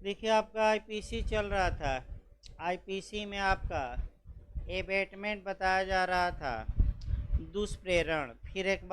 देखिए आपका आईपीसी चल रहा था। आईपीसी में आपका एबेटमेंट बताया जा रहा था, दुष्प्रेरण, फिर एक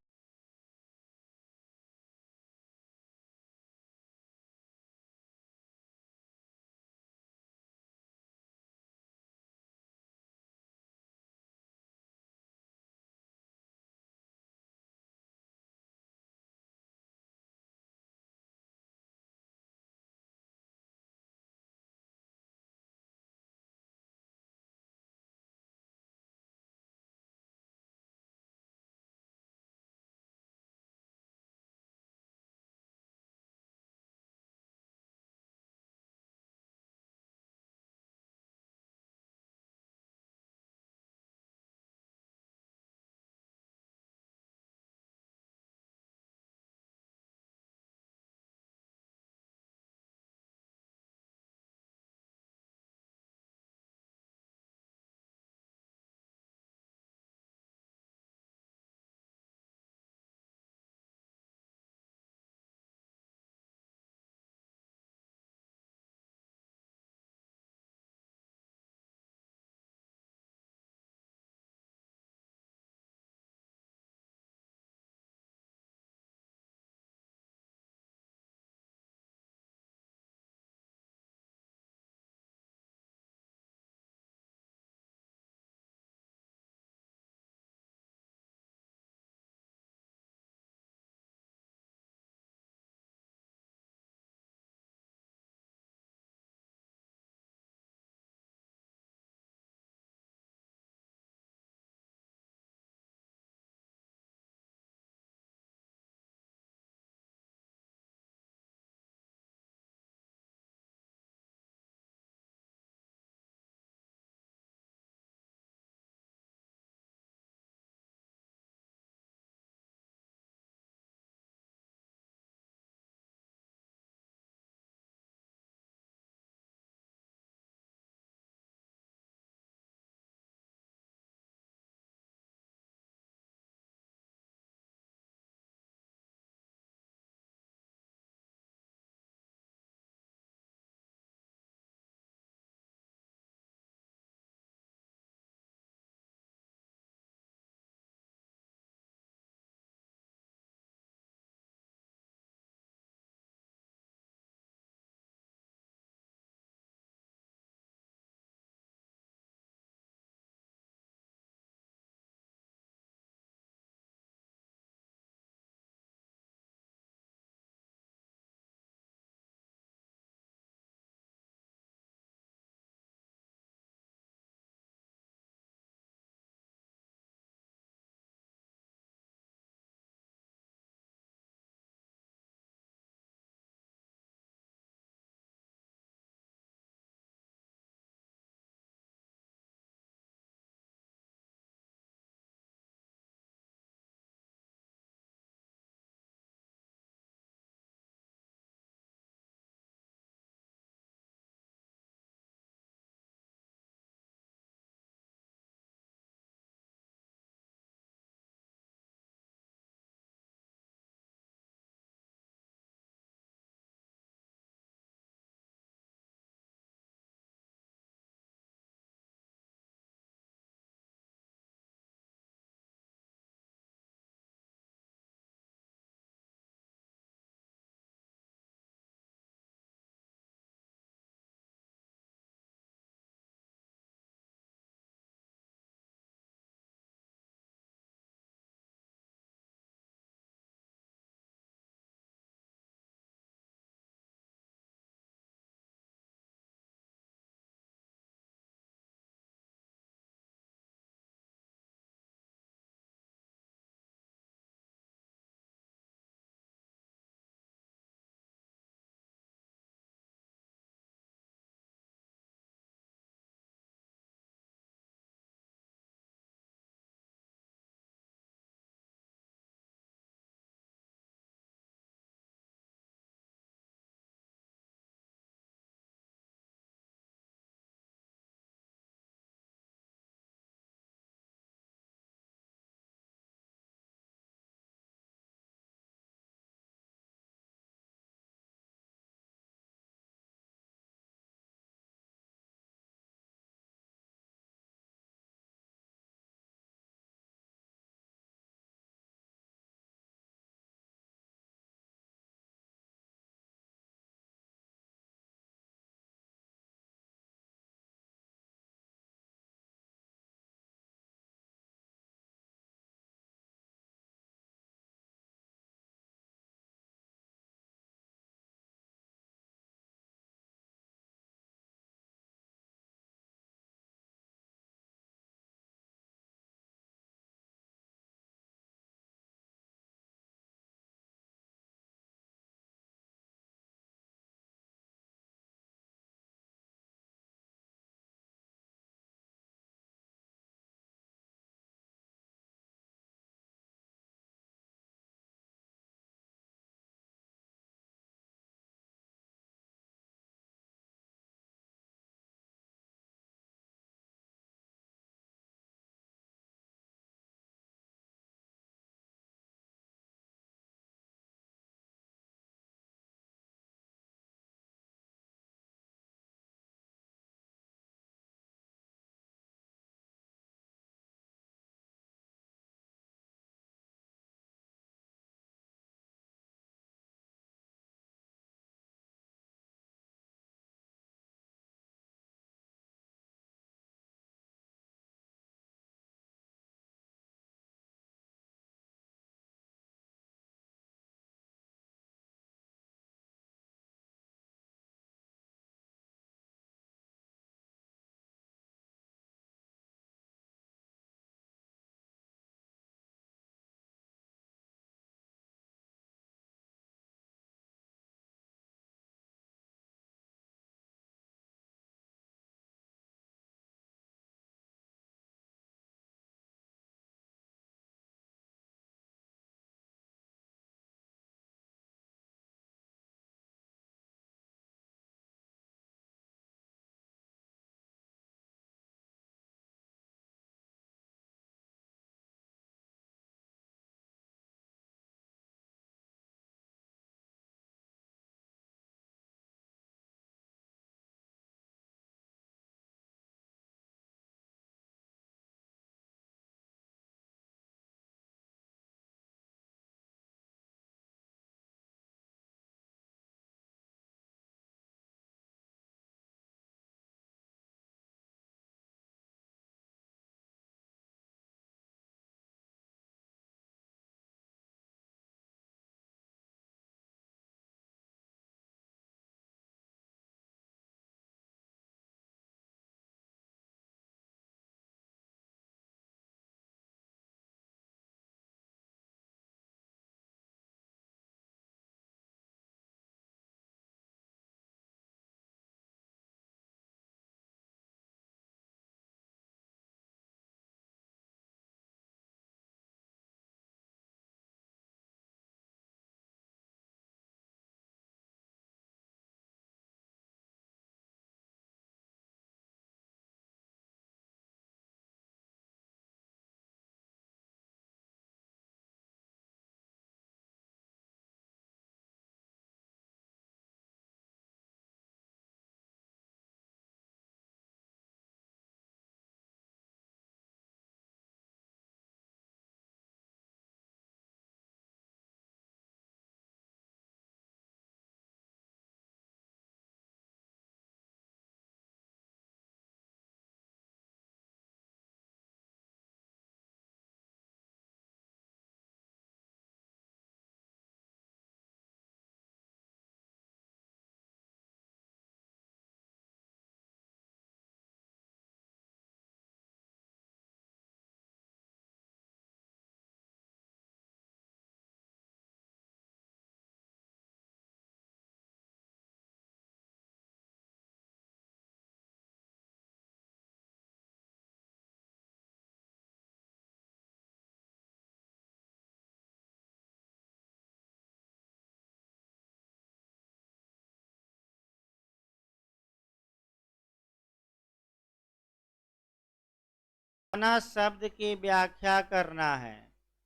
अपना शब्द की व्याख्या करना है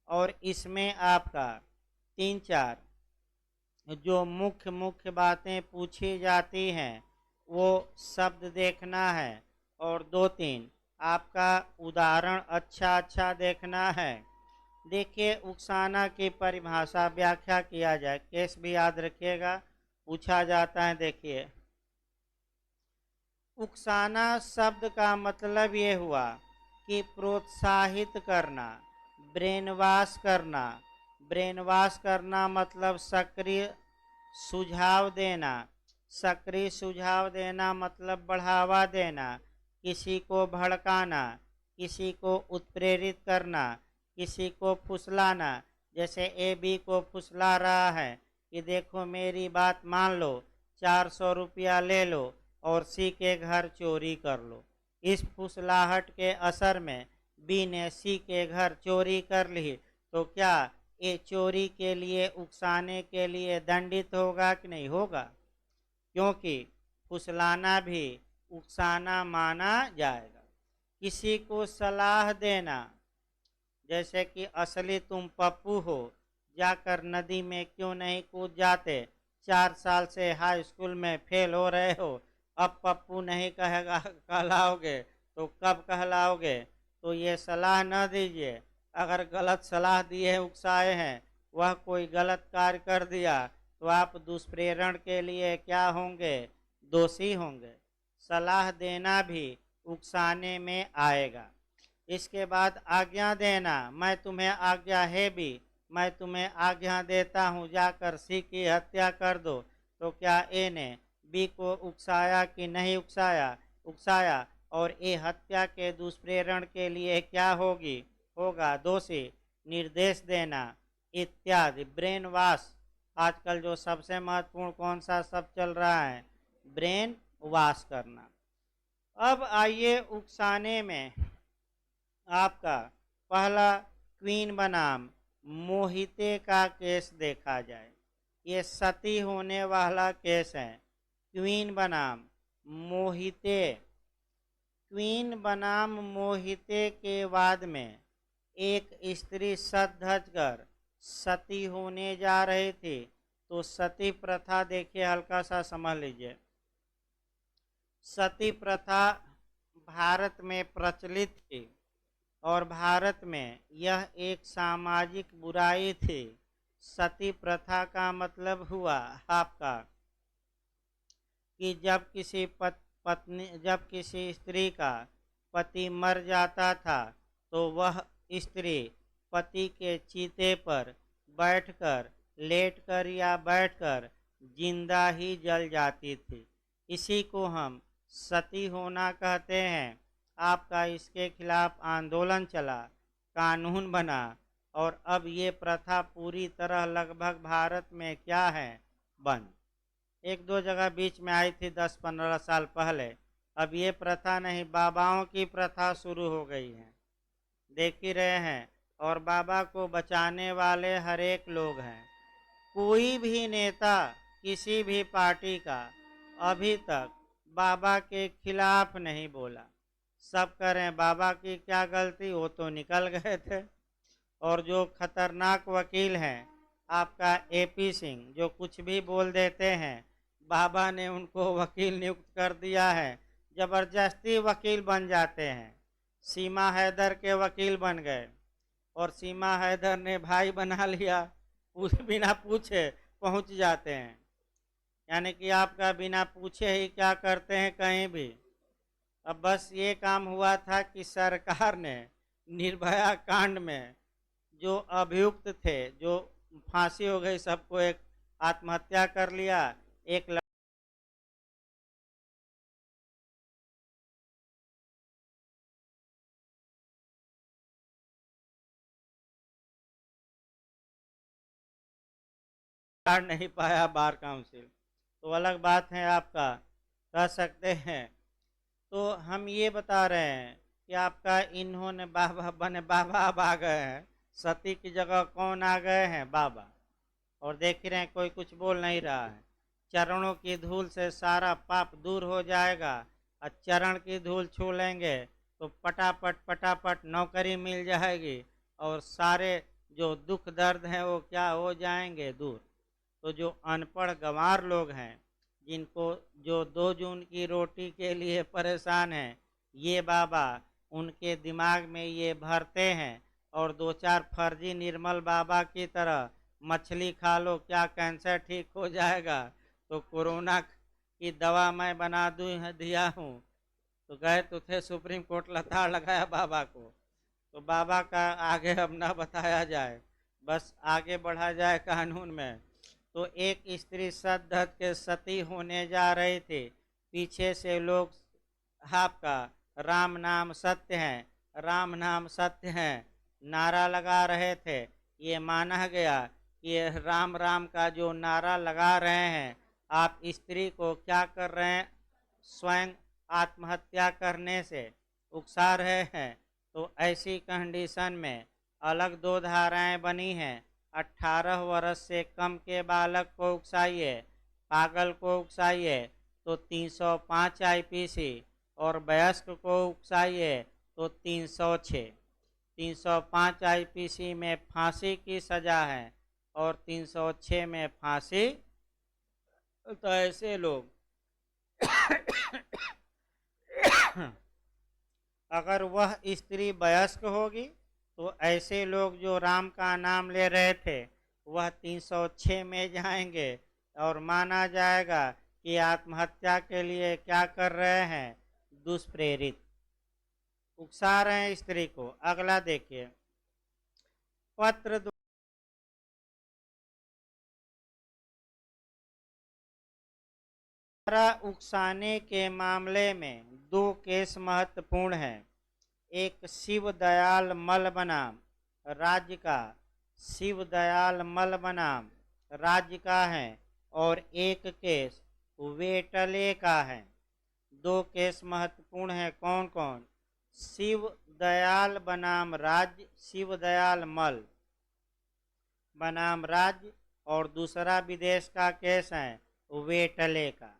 और इसमें आपका 3-4 जो मुख्य मुख्य बातें पूछी जाती हैं वो शब्द देखना है और 2-3 आपका उदाहरण अच्छा अच्छा देखना है। देखिए उकसाना की परिभाषा व्याख्या किया जाए, केस भी याद रखिएगा, पूछा जाता है। देखिए उकसाना शब्द का मतलब ये हुआ कि प्रोत्साहित करना, ब्रेन वॉश करना। ब्रेन वॉश करना मतलब सक्रिय सुझाव देना। सक्रिय सुझाव देना मतलब बढ़ावा देना, किसी को भड़काना, किसी को उत्प्रेरित करना, किसी को फुसलाना। जैसे ए बी को फुसला रहा है कि देखो मेरी बात मान लो, 400 रुपया ले लो और सी के घर चोरी कर लो। इस फुसलाहट के असर में बी ने सी के घर चोरी कर ली, तो क्या ये चोरी के लिए उकसाने के लिए दंडित होगा कि नहीं होगा? क्योंकि फुसलाना भी उकसाना माना जाएगा। किसी को सलाह देना, जैसे कि असली तुम पप्पू हो, जाकर नदी में क्यों नहीं कूद जाते, 4 साल से हाई स्कूल में फेल हो रहे हो, अब पप्पू नहीं कहेगा कहलाओगे तो कब कहलाओगे? तो ये सलाह न दीजिए। अगर गलत सलाह दिए उकसाए हैं, वह कोई गलत कार्य कर दिया, तो आप दुष्प्रेरण के लिए क्या होंगे? दोषी होंगे। सलाह देना भी उकसाने में आएगा। इसके बाद आज्ञा देना, मैं तुम्हें आज्ञा है भी, मैं तुम्हें आज्ञा देता हूँ जाकर सी की हत्या कर दो। तो क्या ए ने बी को उकसाया कि नहीं उकसाया? उकसाया। और ए हत्या के दुष्प्रेरण के लिए क्या होगी? होगा दोषी। निर्देश देना इत्यादि। ब्रेन वॉश, आजकल जो सबसे महत्वपूर्ण कौन सा शब्द चल रहा है? ब्रेन वॉश करना। अब आइए उकसाने में आपका पहला क्वीन बनाम मोहिते का केस देखा जाए। ये सती होने वाला केस है। क्वीन बनाम मोहिते। क्वीन बनाम मोहिते के बाद में एक स्त्री सज धज कर सती होने जा रही थी। तो सती प्रथा देखिए, हल्का सा समझ लीजिए। सती प्रथा भारत में प्रचलित थी और भारत में यह एक सामाजिक बुराई थी। सती प्रथा का मतलब हुआ आपका कि जब किसी स्त्री का पति मर जाता था तो वह स्त्री पति के चीते पर बैठकर, लेटकर या बैठकर जिंदा ही जल जाती थी। इसी को हम सती होना कहते हैं। आपका इसके खिलाफ आंदोलन चला, कानून बना और अब ये प्रथा पूरी तरह लगभग भारत में क्या है? बंद। 1-2 जगह बीच में आई थी 10-15 साल पहले। अब ये प्रथा नहीं, बाबाओं की प्रथा शुरू हो गई है, देख ही रहे हैं। और बाबा को बचाने वाले हर एक लोग हैं। कोई भी नेता किसी भी पार्टी का अभी तक बाबा के खिलाफ नहीं बोला। सब करें बाबा की क्या गलती, वो तो निकल गए थे। और जो खतरनाक वकील हैं आपका एपी सिंह, जो कुछ भी बोल देते हैं, बाबा ने उनको वकील नियुक्त कर दिया है, जबरदस्ती वकील बन जाते हैं। सीमा हैदर के वकील बन गए और सीमा हैदर ने भाई बना लिया, बिना पूछे पहुंच जाते हैं। यानी कि आपका बिना पूछे ही क्या करते हैं कहीं भी। अब बस ये काम हुआ था कि सरकार ने निर्भया कांड में जो अभियुक्त थे, जो फांसी हो गई सबको, एक आत्महत्या कर लिया, एक लड़ नहीं पाया बार काउंसिल, तो अलग बात है, आपका कह सकते हैं। तो हम ये बता रहे हैं कि आपका इन्होंने बाबा बने, बाबा अब आ गए हैं। सती की जगह कौन आ गए हैं? बाबा। और देख रहे हैं कोई कुछ बोल नहीं रहा है। चरणों की धूल से सारा पाप दूर हो जाएगा और चरण की धूल छू लेंगे तो पटापट पटापट नौकरी मिल जाएगी और सारे जो दुख दर्द हैं वो क्या हो जाएंगे, दूर। तो जो अनपढ़ गंवार लोग हैं, जिनको जो 2 जून की रोटी के लिए परेशान हैं, ये बाबा उनके दिमाग में ये भरते हैं और 2-4 फर्जी निर्मल बाबा की तरह मछली खा लो क्या कैंसर ठीक हो जाएगा, तो कोरोना की दवा मैं बना दिया हूँ। तो गए तो थे सुप्रीम कोर्ट, लताड़ लगाया बाबा को। तो बाबा का आगे अब ना बताया जाए, बस आगे बढ़ा जाए कानून में। तो एक स्त्री सद्धत के सती होने जा रही थी, पीछे से लोग आपका राम नाम सत्य है, राम नाम सत्य है नारा लगा रहे थे। ये माना गया कि ये राम राम का जो नारा लगा रहे हैं, आप स्त्री को क्या कर रहे हैं, स्वयं आत्महत्या करने से उकसा रहे हैं। तो ऐसी कंडीशन में अलग 2 धाराएं बनी हैं। 18 वर्ष से कम के बालक को उकसाइए, पागल को उकसाइए तो 305 आईपीसी, और वयस्क को उकसाइए तो 306। 305 आईपीसी में फांसी की सजा है और 306 में फांसी। तो ऐसे लोग अगर वह स्त्री वयस्क होगी तो ऐसे लोग जो राम का नाम ले रहे थे वह 306 में जाएंगे और माना जाएगा कि आत्महत्या के लिए क्या कर रहे हैं, दुष्प्रेरित, उकसा रहे हैं स्त्री को। अगला देखिए, पत्र द्वारा उकसाने के मामले में 2 केस महत्वपूर्ण हैं। एक शिव दयाल मल बनाम राज्य का, शिव दयाल मल बनाम राज्य का है, और एक केस वेटले का है। 2 केस महत्वपूर्ण है, कौन कौन, शिव दयाल बनाम राज्य, शिव दयाल मल बनाम राज्य, और दूसरा विदेश का केस है वेटले का।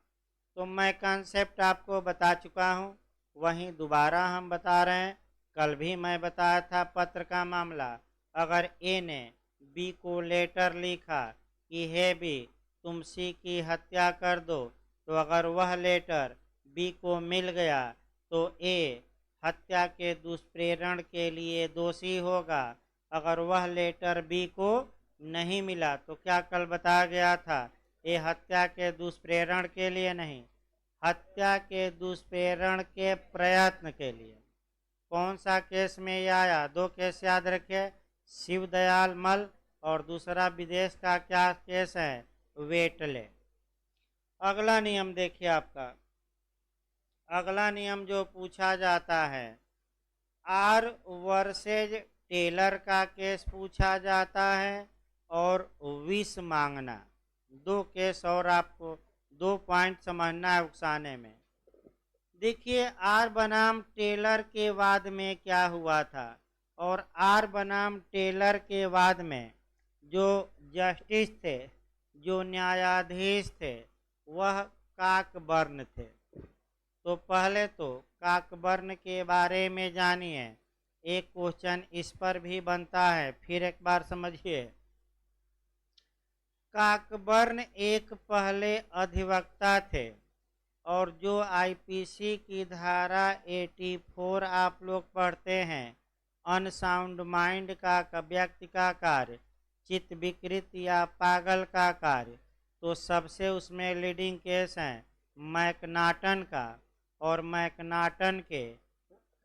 तो मैं कंसेप्ट आपको बता चुका हूँ, वहीं दोबारा हम बता रहे हैं। कल भी मैं बताया था पत्र का मामला। अगर ए ने बी को लेटर लिखा कि हे बी तुम सी की हत्या कर दो, तो अगर वह लेटर बी को मिल गया तो ए हत्या के दुष्प्रेरण के लिए दोषी होगा। अगर वह लेटर बी को नहीं मिला तो क्या कल बताया गया था, ये हत्या के दुष्प्रेरण के लिए नहीं, हत्या के दुष्प्रेरण के प्रयत्न के लिए। कौन सा केस में ये आया, 2 केस याद रखिए, शिव दयाल मल और दूसरा विदेश का क्या केस है, वेटले। अगला नियम देखिए आपका, अगला नियम जो पूछा जाता है, आर वर्सेज टेलर का केस पूछा जाता है और विष मांगना। 2 केस और आपको 2 पॉइंट समझना है उकसाने में। देखिए आर बनाम टेलर के वाद में क्या हुआ था, और आर बनाम टेलर के वाद में जो जस्टिस थे, जो न्यायाधीश थे, वह काकबर्न थे। तो पहले तो काकबर्न के बारे में जानिए, एक क्वेश्चन इस पर भी बनता है, फिर एक बार समझिए। काकबर्न एक पहले अधिवक्ता थे, और जो आईपीसी की धारा 84 आप लोग पढ़ते हैं, अनसाउंड माइंड का व्यक्ति का कार्य, चित्त विकृत या पागल का कार्य, तो सबसे उसमें लीडिंग केस है मैकनाटन का। और मैकनाटन के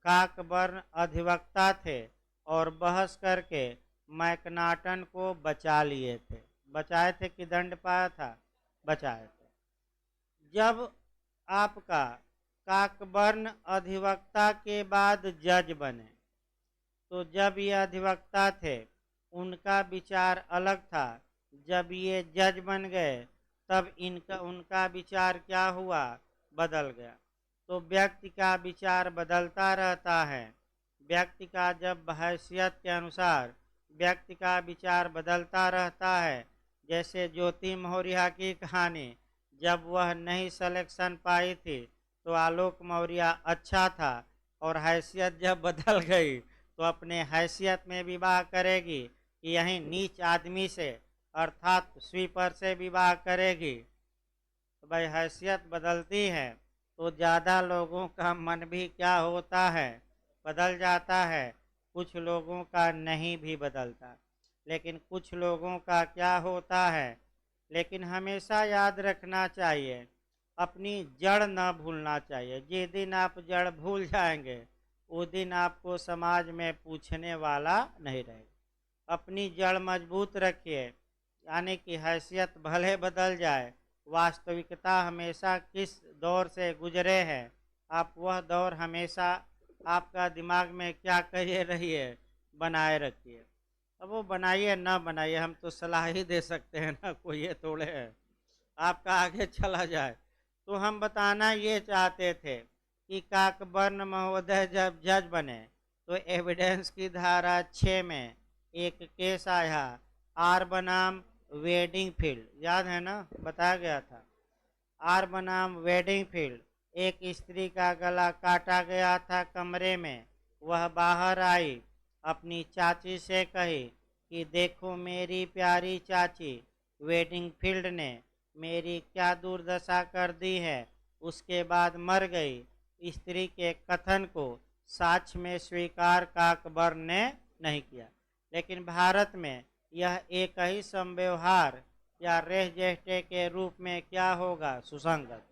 काकबर्न अधिवक्ता थे और बहस करके मैकनाटन को बचा लिए थे। बचाए थे कि दंड पाया था, बचाए थे। जब आपका काकबर्न अधिवक्ता के बाद जज बने, तो जब ये अधिवक्ता थे उनका विचार अलग था, जब ये जज बन गए तब इनका उनका विचार क्या हुआ, बदल गया। तो व्यक्ति का विचार बदलता रहता है, व्यक्ति का जब हैसियत के अनुसार व्यक्ति का विचार बदलता रहता है। जैसे ज्योति मौर्य की कहानी, जब वह नई सिलेक्शन पाई थी तो आलोक मौर्य अच्छा था और हैसियत जब बदल गई तो अपने हैसियत में विवाह करेगी कि यही नीच आदमी से अर्थात स्वीपर से विवाह करेगी। तो भाई हैसियत बदलती है तो ज़्यादा लोगों का मन भी क्या होता है, बदल जाता है। कुछ लोगों का नहीं भी बदलता, लेकिन कुछ लोगों का क्या होता है। लेकिन हमेशा याद रखना चाहिए, अपनी जड़ न भूलना चाहिए। जिस दिन आप जड़ भूल जाएंगे उस दिन आपको समाज में पूछने वाला नहीं रहेगा। अपनी जड़ मजबूत रखिए, यानी कि हैसियत भले बदल जाए, वास्तविकता हमेशा किस दौर से गुजरे हैं आप वह दौर हमेशा आपका दिमाग में क्या करिए रहिए, बनाए रखिए। अब वो बनाइए ना बनाइए, हम तो सलाह ही दे सकते हैं ना, कोई ये थोड़े है आपका आगे चला जाए। तो हम बताना ये चाहते थे कि काकबर्न महोदय जब जज बने तो एविडेंस की धारा 6 में एक केस आया, आर बनाम वेडिंग फील्ड, याद है ना, बताया गया था। आर बनाम वेडिंग फील्ड, एक स्त्री का गला काटा गया था कमरे में। वह बाहर आई, अपनी चाची से कही कि देखो मेरी प्यारी चाची, वेडिंग फील्ड ने मेरी क्या दुर्दशा कर दी है। उसके बाद मर गई। स्त्री के कथन को साक्ष्य में स्वीकार काकबर ने नहीं किया। लेकिन भारत में यह एक ही समव्यवहार या रेह जेष्टे के रूप में क्या होगा, सुसंगत।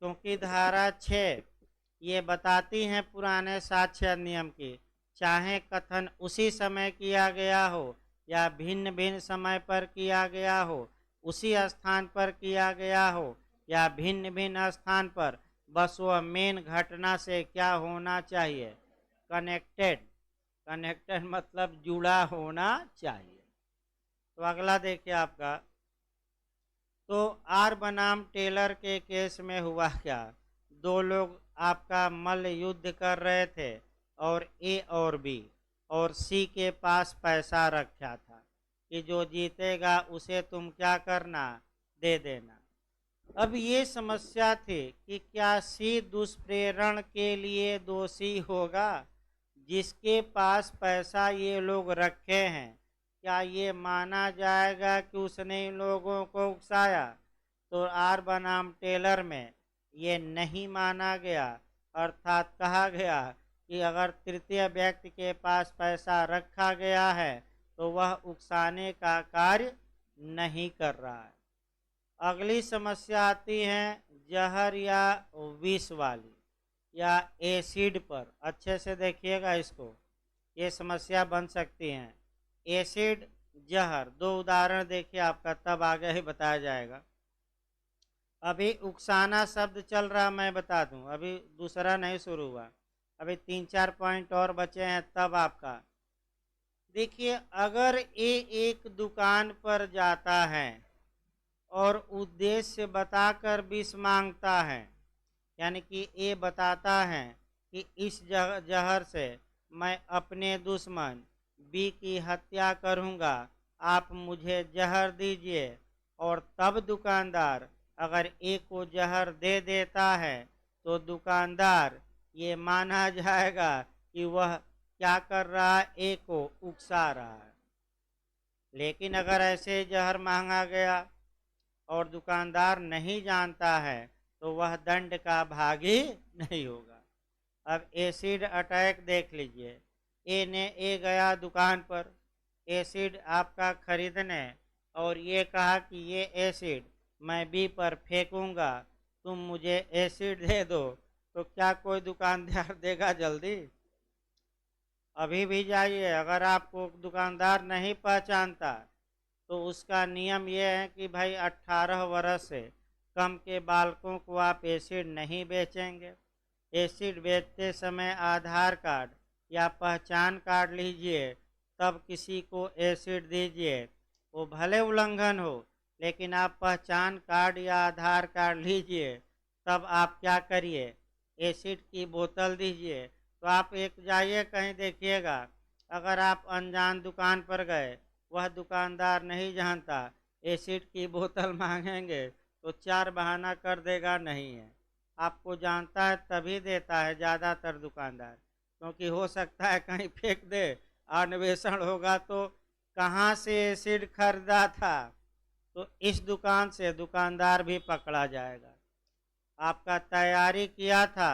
क्योंकि धारा 6 ये बताती हैं पुराने साक्ष्य नियम की, चाहे कथन उसी समय किया गया हो या भिन्न भिन्न समय पर किया गया हो, उसी स्थान पर किया गया हो या भिन्न भिन्न स्थान पर, बस वह मेन घटना से क्या होना चाहिए, कनेक्टेड। कनेक्टेड मतलब जुड़ा होना चाहिए। तो अगला देखिए आपका, तो आर बनाम टेलर के केस में हुआ क्या। दो लोग आपका मल्ल युद्ध कर रहे थे और ए और बी और सी के पास पैसा रखा था कि जो जीतेगा उसे तुम क्या करना, दे देना। अब ये समस्या थी कि क्या सी दुष्प्रेरण के लिए दोषी होगा, जिसके पास पैसा ये लोग रखे हैं। क्या ये माना जाएगा कि उसने इन लोगों को उकसाया। तो आर बनाम टेलर में ये नहीं माना गया, अर्थात कहा गया कि अगर तृतीय व्यक्ति के पास पैसा रखा गया है तो वह उकसाने का कार्य नहीं कर रहा है। अगली समस्या आती है जहर या विष वाली या एसिड पर। अच्छे से देखिएगा इसको, ये समस्या बन सकती है। एसिड, जहर, दो उदाहरण देखिए आपका, तब आगे ही बताया जाएगा। अभी उकसाना शब्द चल रहा, मैं बता दूं, अभी दूसरा नहीं शुरू हुआ, अभी 3-4 पॉइंट और बचे हैं तब आपका। देखिए, अगर ये एक दुकान पर जाता है और उद्देश्य बताकर विष मांगता है, यानी कि ये बताता है कि इस जहर से मैं अपने दुश्मन बी की हत्या करूंगा, आप मुझे जहर दीजिए। और तब दुकानदार अगर ए को जहर दे देता है तो दुकानदार ये माना जाएगा कि वह क्या कर रहा है, ए को उकसा रहा है। लेकिन अगर ऐसे जहर मांगा गया और दुकानदार नहीं जानता है तो वह दंड का भागी नहीं होगा। अब एसिड अटैक देख लीजिए, ए गया दुकान पर एसिड आपका खरीदने और ये कहा कि ये एसिड मैं बी पर फेंकूंगा, तुम मुझे एसिड दे दो। तो क्या कोई दुकानदार देगा जल्दी? अभी भी जाइए, अगर आपको दुकानदार नहीं पहचानता तो उसका नियम यह है कि भाई 18 वर्ष से कम के बालकों को आप एसिड नहीं बेचेंगे। एसिड बेचते समय आधार कार्ड या पहचान कार्ड लीजिए, तब किसी को एसिड दीजिए। वो भले उल्लंघन हो, लेकिन आप पहचान कार्ड या आधार कार्ड लीजिए, तब आप क्या करिए, एसिड की बोतल दीजिए। तो आप एक जाइए कहीं देखिएगा, अगर आप अनजान दुकान पर गए, वह दुकानदार नहीं जानता, एसिड की बोतल मांगेंगे तो 4 बहाना कर देगा, नहीं है। आपको जानता है तभी देता है ज़्यादातर दुकानदार, क्योंकि हो सकता है कहीं फेंक दे, अन्वेषण होगा तो कहाँ से एसिड खरीदा था, तो इस दुकान से दुकानदार भी पकड़ा जाएगा। आपका तैयारी किया था,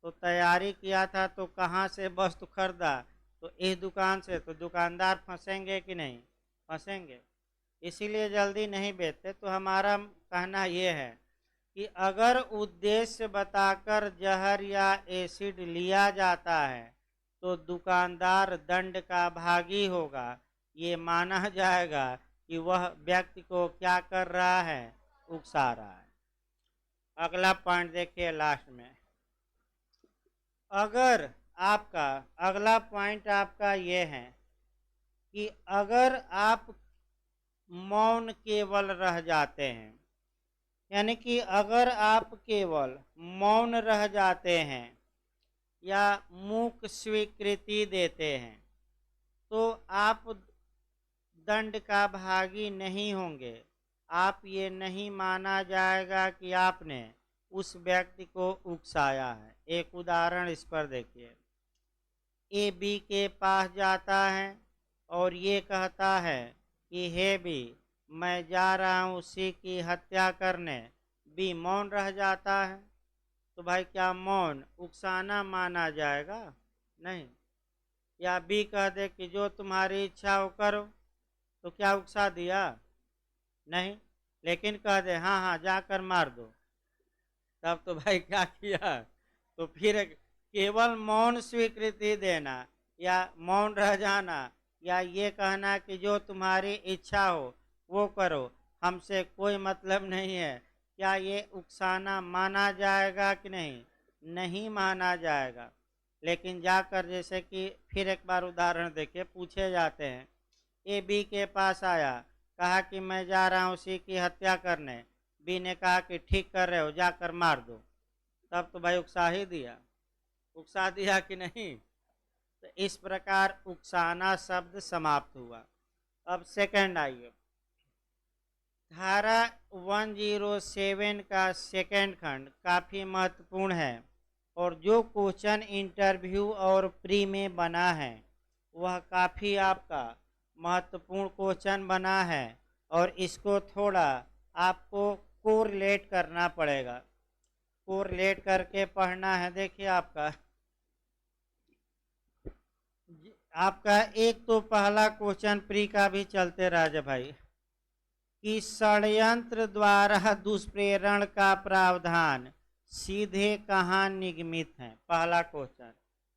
तो तैयारी किया था तो कहाँ से वस्तु खरीदा, तो इस दुकान से, तो दुकानदार फंसेंगे कि नहीं, फंसेंगे। इसीलिए जल्दी नहीं बेचते। तो हमारा कहना ये है कि अगर उद्देश्य बताकर जहर या एसिड लिया जाता है तो दुकानदार दंड का भागी होगा। ये माना जाएगा कि वह व्यक्ति को क्या कर रहा है, उकसा रहा है। अगला पॉइंट देखिए लास्ट में। अगर आपका अगला पॉइंट आपका ये है कि अगर आप मौन केवल रह जाते हैं, यानी कि अगर आप केवल मौन रह जाते हैं या मूक स्वीकृति देते हैं तो आप दंड का भागी नहीं होंगे। आप ये नहीं माना जाएगा कि आपने उस व्यक्ति को उकसाया है। एक उदाहरण इस पर देखिए। ए बी के पास जाता है और ये कहता है कि हे बी, मैं जा रहा हूँ सी की हत्या करने। बी मौन रह जाता है, तो भाई क्या मौन उकसाना माना जाएगा? नहीं। या बी कह दे कि जो तुम्हारी इच्छा हो करो, तो क्या उकसा दिया? नहीं। लेकिन कह दे हाँ हाँ जाकर मार दो, तब तो भाई क्या किया? तो फिर केवल मौन स्वीकृति देना या मौन रह जाना या ये कहना कि जो तुम्हारी इच्छा हो वो करो, हमसे कोई मतलब नहीं है, क्या ये उकसाना माना जाएगा कि नहीं? नहीं माना जाएगा। लेकिन जाकर जैसे कि फिर एक बार उदाहरण देखिए, पूछे जाते हैं। ए बी के पास आया, कहा कि मैं जा रहा हूँ सी की हत्या करने। बी ने कहा कि ठीक कर रहे हो, जाकर मार दो, तब तो भाई उकसा ही दिया। उकसा दिया कि नहीं? तो इस प्रकार उकसाना शब्द समाप्त हुआ। अब सेकंड आइए। धारा 107 का सेकंड खंड काफी महत्वपूर्ण है और जो क्वेश्चन इंटरव्यू और प्री में बना है वह काफी आपका महत्वपूर्ण क्वेश्चन बना है और इसको थोड़ा आपको कोरिलेट करना पड़ेगा। कोरिलेट करके पढ़ना है। देखिए आपका एक तो पहला क्वेश्चन प्री का भी चलते राजा भाई कि षड्यंत्र द्वारा दुष्प्रेरण का प्रावधान सीधे कहाँ निगमित है? पहला क्वेश्चन।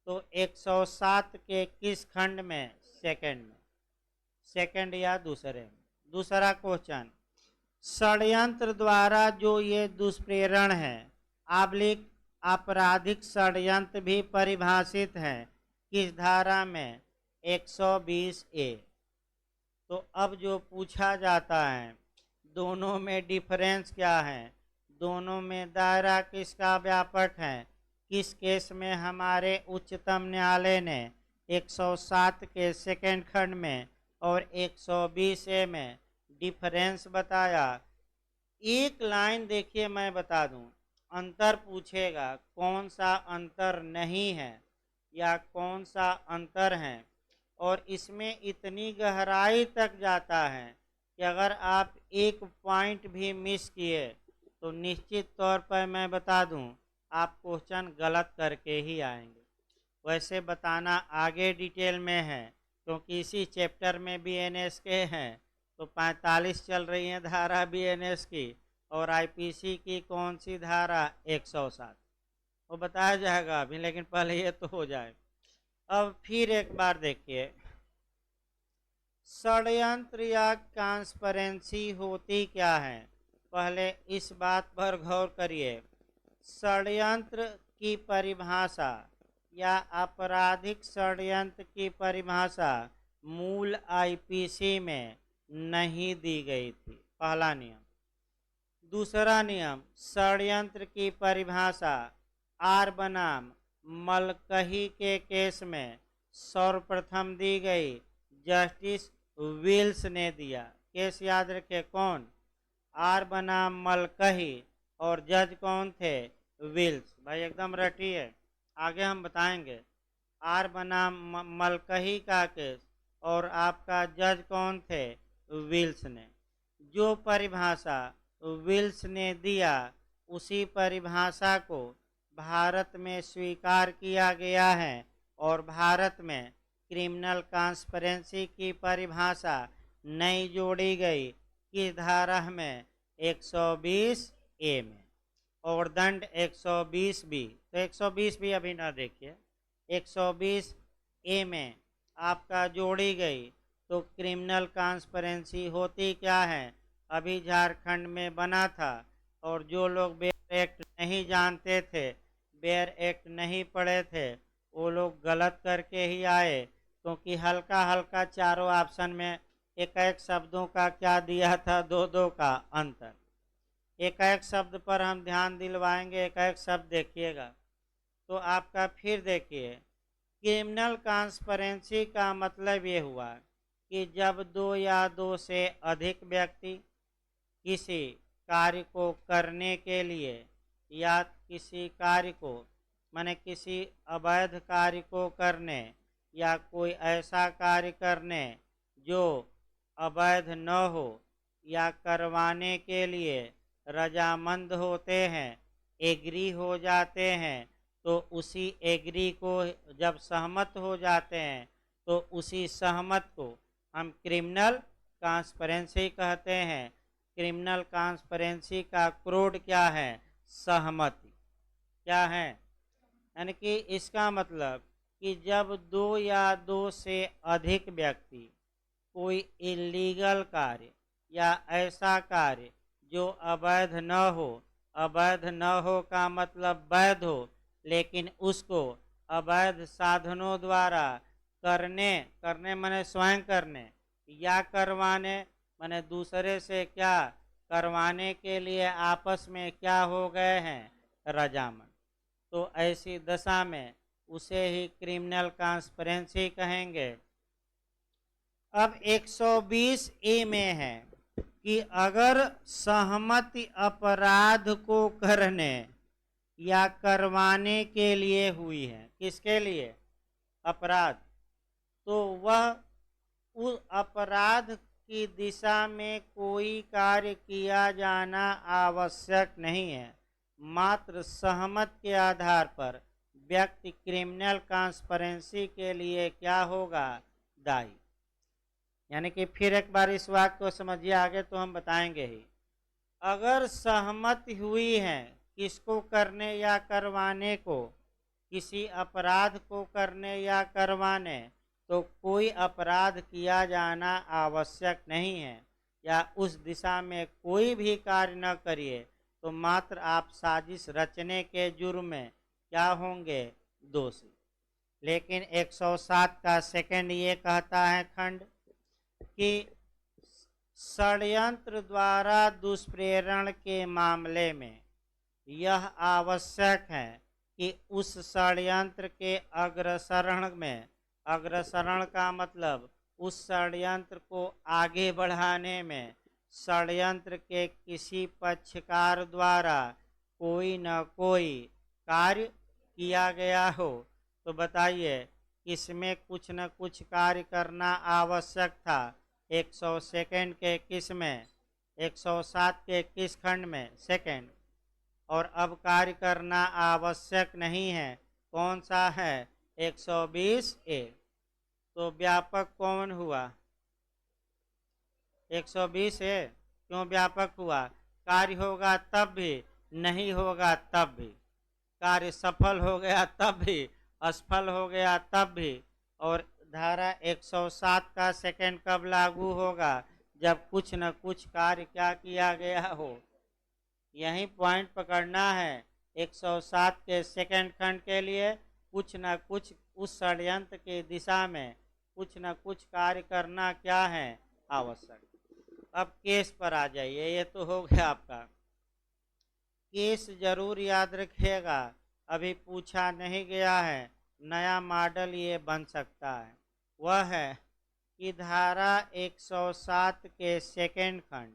तो 107 के किस खंड में? सेकंड में, सेकंड या दूसरे में। दूसरा क्वेश्चन, षड्यंत्र द्वारा जो ये दुष्प्रेरण है आबलिक आपराधिक षड्यंत्र भी परिभाषित है किस धारा में? 120 ए। तो अब जो पूछा जाता है दोनों में डिफरेंस क्या है, दोनों में दायरा किसका व्यापक है, किस केस में हमारे उच्चतम न्यायालय ने 107 के सेकंड खंड में और 120 ए में डिफरेंस बताया। एक लाइन देखिए, मैं बता दूं, अंतर पूछेगा कौन सा अंतर नहीं है या कौन सा अंतर है, और इसमें इतनी गहराई तक जाता है कि अगर आप एक पॉइंट भी मिस किए तो निश्चित तौर पर मैं बता दूं आप क्वेश्चन गलत करके ही आएंगे। वैसे बताना आगे डिटेल में है क्योंकि इसी चैप्टर में बीएनएस के हैं, तो 45 चल रही है धारा बीएनएस की और आईपीसी की कौन सी धारा? 107। वो बताया जाएगा अभी, लेकिन पहले ये तो हो जाए। अब फिर एक बार देखिए, षड्यंत्र या ट्रांसपेरेंसी होती क्या है? पहले इस बात पर गौर करिए। षड्यंत्र की परिभाषा या आपराधिक षड्यंत्र की परिभाषा मूल आईपीसी में नहीं दी गई थी, पहला नियम। दूसरा नियम, षड्यंत्र की परिभाषा आर बनाम मलकही के केस में सर्वप्रथम दी गई, जस्टिस विल्स ने दिया। केस याद रखे, कौन? आर बनाम मलकही, और जज कौन थे? विल्स। भाई एकदम रटिए, आगे हम बताएंगे। आर बना मलकही का केस, और आपका जज कौन थे? विल्स ने। जो परिभाषा विल्स ने दिया उसी परिभाषा को भारत में स्वीकार किया गया है, और भारत में क्रिमिनल कॉन्स्पिरेंसी की परिभाषा नई जोड़ी गई किस धारा में? 120 ए में। और दंड 120 बी। तो 120 भी अभी ना देखिए, 120 ए में आपका जोड़ी गई। तो क्रिमिनल कॉन्स्पिरेंसी होती क्या है? अभी झारखंड में बना था, और जो लोग बेयर एक्ट नहीं जानते थे, बेयर एक्ट नहीं पढ़े थे, वो लोग गलत करके ही आए, क्योंकि हल्का हल्का चारों ऑप्शन में एक एक शब्दों का क्या दिया था? दो दो का अंतर। एक एक शब्द पर हम ध्यान दिलवाएंगे, एक एक शब्द देखिएगा। तो आपका फिर देखिए, क्रिमिनल कॉन्स्पिरेंसी का मतलब ये हुआ कि जब दो या दो से अधिक व्यक्ति किसी कार्य को करने के लिए, या किसी कार्य को माने किसी अवैध कार्य को करने, या कोई ऐसा कार्य करने जो अवैध न हो, या करवाने के लिए रजामंद होते हैं, एग्री हो जाते हैं, तो उसी एग्री को जब सहमत हो जाते हैं, तो उसी सहमत को हम क्रिमिनल कॉन्स्पिरेंसी कहते हैं। क्रिमिनल कॉन्स्पिरेंसी का कोड क्या है? सहमति। क्या है? यानी कि इसका मतलब कि जब दो या दो से अधिक व्यक्ति कोई इलीगल कार्य या ऐसा कार्य जो अवैध न हो, अवैध न हो का मतलब वैध हो, लेकिन उसको अवैध साधनों द्वारा करने माने स्वयं करने, या करवाने माने दूसरे से क्या करवाने के लिए आपस में क्या हो गए हैं? रजामंद। तो ऐसी दशा में उसे ही क्रिमिनल कॉन्स्पिरेंसी कहेंगे। अब 120 ए में है कि अगर सहमति अपराध को करने या करवाने के लिए हुई है, किसके लिए? अपराध, तो वह उस अपराध की दिशा में कोई कार्य किया जाना आवश्यक नहीं है। मात्र सहमत के आधार पर व्यक्ति क्रिमिनल कॉन्स्पिरेंसी के लिए क्या होगा? दायी। यानी कि फिर एक बार इस वाक्य को समझिए, आगे तो हम बताएंगे ही। अगर सहमति हुई है किसको करने या करवाने को? किसी अपराध को करने या करवाने, तो कोई अपराध किया जाना आवश्यक नहीं है, या उस दिशा में कोई भी कार्य न करिए, तो मात्र आप साजिश रचने के जुर्म में क्या होंगे? दोषी। लेकिन 107 का सेकंड ये कहता है खंड कि षड्यंत्र द्वारा दुष्प्रेरण के मामले में यह आवश्यक है कि उस षड्यंत्र के अग्रसरण में, अग्रसरण का मतलब उस षड्यंत्र को आगे बढ़ाने में, षड्यंत्र के किसी पक्षकार द्वारा कोई न कोई कार्य किया गया हो। तो बताइए, किसमें कुछ न कुछ कार्य करना आवश्यक था? 100 सेकंड के किस में? 107 के किस खंड में? सेकंड। और अब कार्य करना आवश्यक नहीं है, कौन सा है? 120 ए। तो व्यापक कौन हुआ? 120 ए। क्यों व्यापक हुआ? कार्य होगा तब भी, नहीं होगा तब भी, कार्य सफल हो गया तब भी, असफल हो गया तब भी। और धारा 107 का सेकंड कब लागू होगा? जब कुछ न कुछ कार्य क्या किया गया हो। यही पॉइंट पकड़ना है। 107 के सेकंड खंड के लिए कुछ न कुछ उस षड्यंत्र की दिशा में कुछ न कुछ कार्य करना क्या है? आवश्यक। अब केस पर आ जाइए। ये तो हो गया आपका केस, जरूर याद रखिएगा, अभी पूछा नहीं गया है, नया मॉडल ये बन सकता है। वह है कि धारा 107 के सेकंड खंड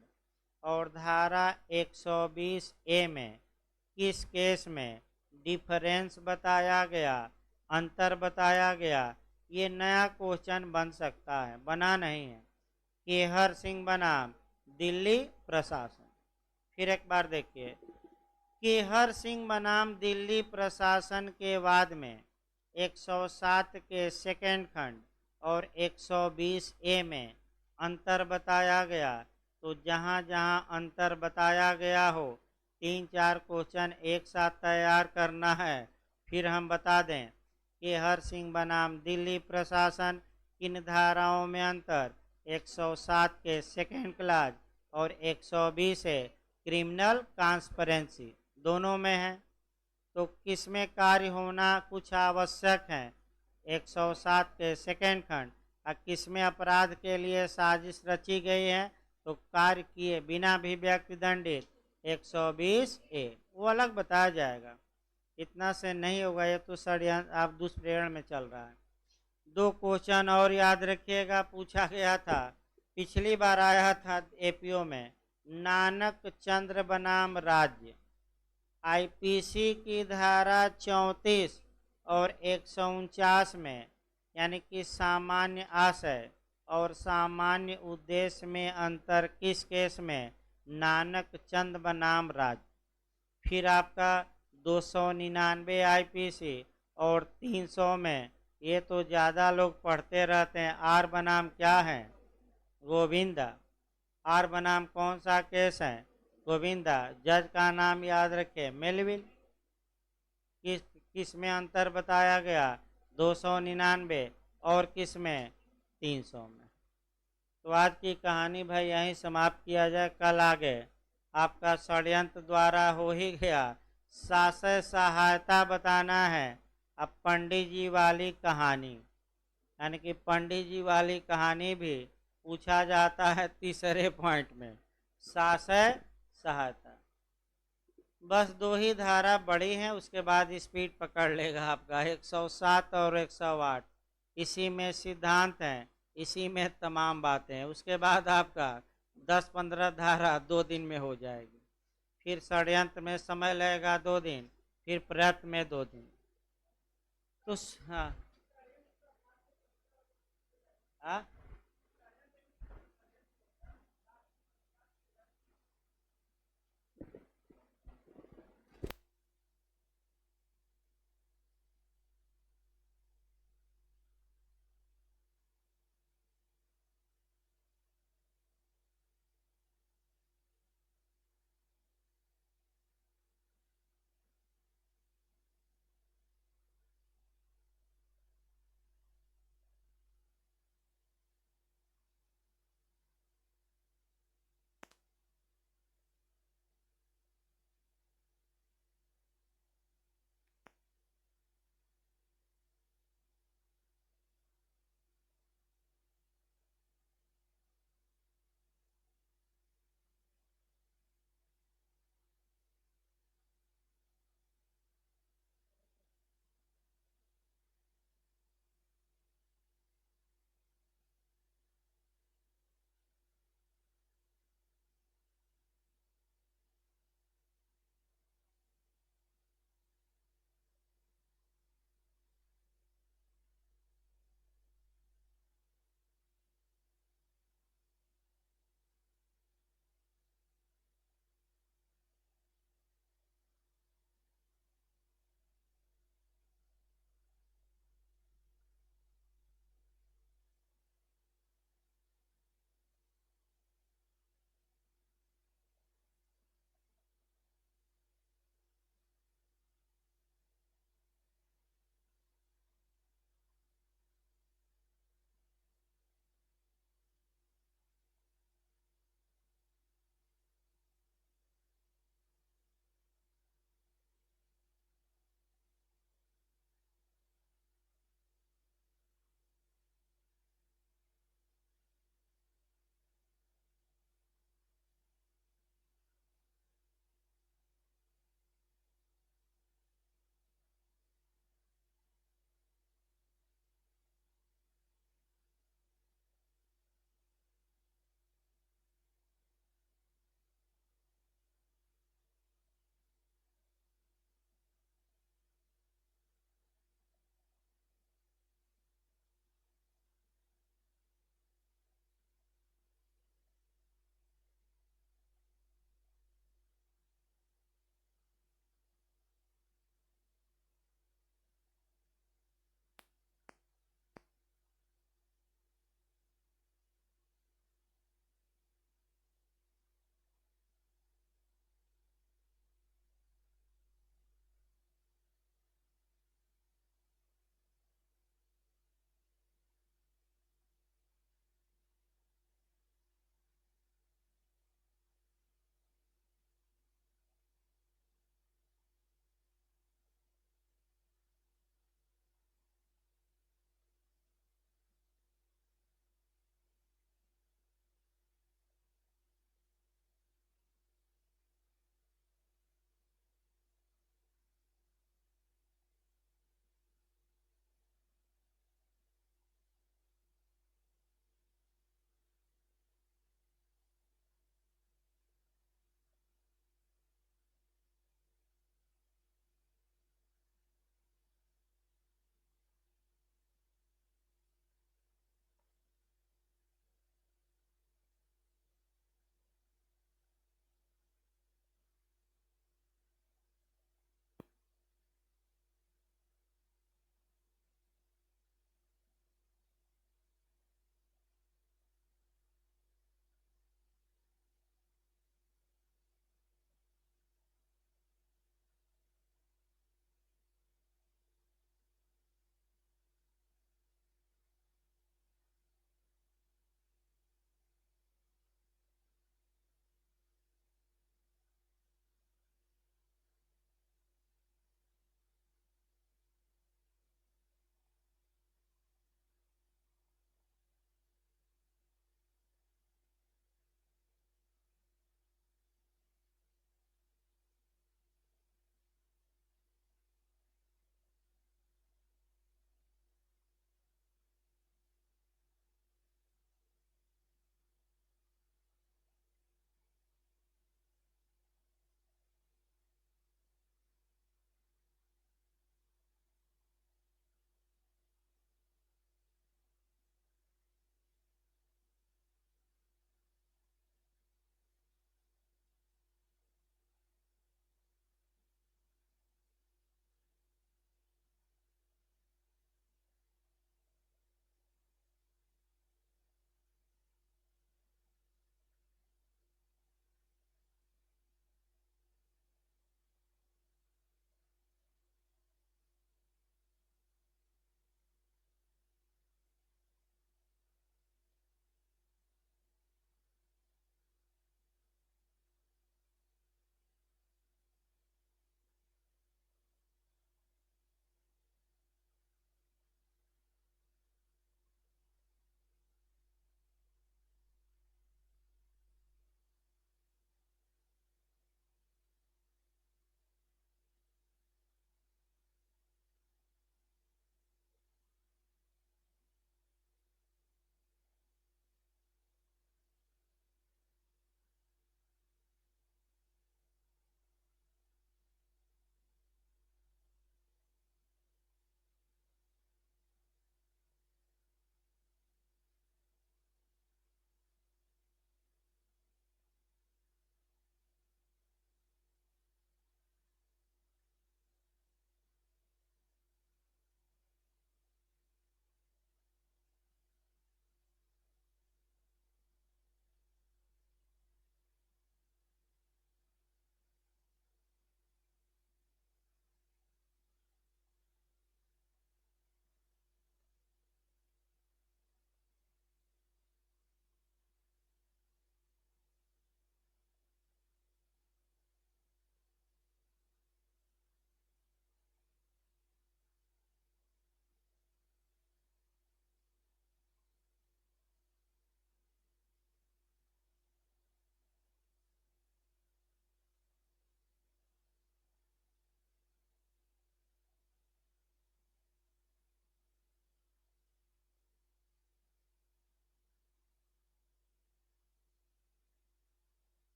और धारा 120 ए में किस केस में डिफरेंस बताया गया, अंतर बताया गया। ये नया क्वेश्चन बन सकता है, बना नहीं है। केहर सिंह बनाम दिल्ली प्रशासन। फिर एक बार देखिए, केहर सिंह बनाम दिल्ली प्रशासन के बाद में 107 के सेकेंड खंड और 120 ए में अंतर बताया गया। तो जहाँ जहाँ अंतर बताया गया हो, 3-4 क्वेश्चन एक साथ तैयार करना है। फिर हम बता दें कि हर सिंह बनाम दिल्ली प्रशासन किन धाराओं में अंतर, 107 के सेकेंड क्लास और 120 है क्रिमिनल ट्रांसपेरेंसी, दोनों में है। तो किस में कार्य होना कुछ आवश्यक है, 107 के सेकेंड खंड। और किस में अपराध के लिए साजिश रची गई है, तो कार्य किए बिना भी व्यक्ति दंडित, 120 ए, वो अलग बताया जाएगा। इतना से नहीं होगा, ये तो षड्यंत्र आप दुष्प्रेरण में चल रहा है। 2 क्वेश्चन और याद रखिएगा, पूछा गया था, पिछली बार आया था एपीओ में, नानक चंद्र बनाम राज्य। आईपीसी की धारा 34 और 149 में, यानी कि सामान्य आशय और सामान्य उद्देश्य में अंतर किस केस में, नानक चंद बनाम राज्य। फिर आपका 299 आईपीसी और 300 में, ये तो ज़्यादा लोग पढ़ते रहते हैं, आर बनाम क्या है, गोविंदा। आर बनाम कौन सा केस है, गोविंदा। जज का नाम याद रखे, मेलविल। किस में अंतर बताया गया, 299 और किस में, 300 में। तो आज की कहानी भाई यहीं समाप्त किया जाए, कल आगे आपका षड्यंत्र द्वारा हो ही गया, शासय सहायता बताना है। अब पंडित जी वाली कहानी, यानी कि पंडित जी वाली कहानी भी पूछा जाता है तीसरे पॉइंट में, शासय सहायता। बस 2 ही धारा बड़ी हैं, उसके बाद स्पीड पकड़ लेगा आपका, 107 और 108। इसी में सिद्धांत हैं, इसी में तमाम बातें हैं। उसके बाद आपका 10-15 धारा 2 दिन में हो जाएगी। फिर षड्यंत्र में समय लगेगा 2 दिन, फिर प्रयत्न में 2 दिन। तो हाँ, हाँ?